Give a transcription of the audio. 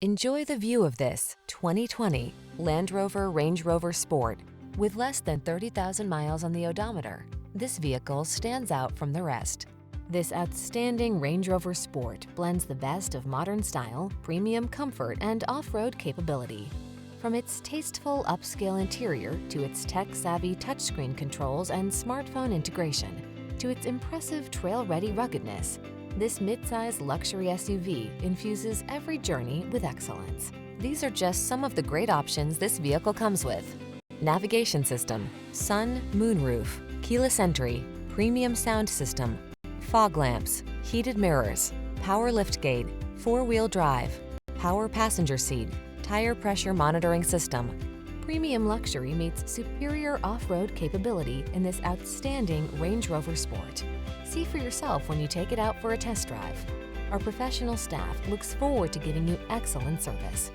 Enjoy the view of this 2020 Landrover Range Rover Sport. With less than 30,000 miles on the odometer, this vehicle stands out from the rest. This outstanding Range Rover Sport blends the best of modern style, premium comfort, and off-road capability. From its tasteful upscale interior to its tech-savvy touchscreen controls and smartphone integration, to its impressive trail-ready ruggedness, this midsize luxury SUV infuses every journey with excellence. These are just some of the great options this vehicle comes with: navigation system, sun, moonroof, keyless entry, premium sound system, fog lamps, heated mirrors, power liftgate, four-wheel drive, power passenger seat, tire pressure monitoring system. Premium luxury meets superior off-road capability in this outstanding Range Rover Sport. See for yourself when you take it out for a test drive. Our professional staff looks forward to giving you excellent service.